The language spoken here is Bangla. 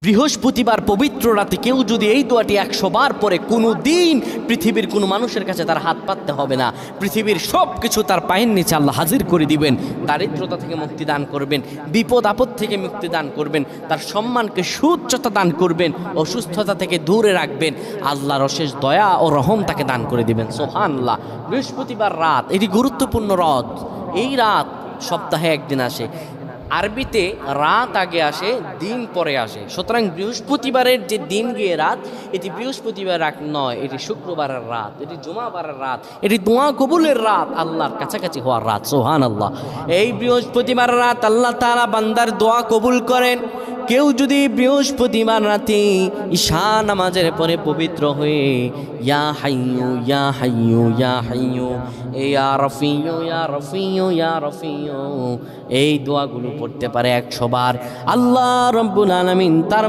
বৃহস্পতিবার পবিত্র রাতে কেউ যদি এই দোয়াটি 100 বার পরে কোনো দিন পৃথিবীর কোনো মানুষের কাছে তার হাত পাততে হবে না। পৃথিবীর সব কিছু তার পায়ের নিচে আল্লাহ হাজির করে দিবেন। দারিদ্রতা থেকে মুক্তি দান করবেন, বিপদ আপদ থেকে মুক্তি দান করবেন, তার সম্মানকে সুউচ্চতা দান করবেন, অসুস্থতা থেকে দূরে রাখবেন। আল্লাহর অশেষ দয়া ও রহম তাকে দান করে দিবেন। সুবহানাল্লাহ। বৃহস্পতিবার রাত এটি গুরুত্বপূর্ণ রাত। এই রাত সপ্তাহে একদিন আসে। আরবিতে রাত আগে আসে, দিন পরে আসে। সুতরাং বৃহস্পতিবারের যে দিন গিয়ে রাত, এটি বৃহস্পতিবার রাত নয়, এটি শুক্রবারের রাত, এটি জুমাবারের রাত, এটি দোয়া কবুলের রাত, আল্লাহর কাছাকাছি হওয়ার রাত। সুবহানাল্লাহ। এই বৃহস্পতিবার রাত আল্লাহ তাআলা বান্দার দোয়া কবুল করেন। কেউ যদি বৃহস্পতিবার রাতে ঈশা নামাজের পরে পবিত্র হয়ে ইয়া হাইয়ু ইয়া হাইয়ু ইয়া হাইয়ু ইয়া রফিয়ু ইয়া রফিয়ু ইয়া রফিয়ু এই দোয়াগুলো পড়তে পারে 100 বার, আল্লাহ রাব্বুল আলামিন তার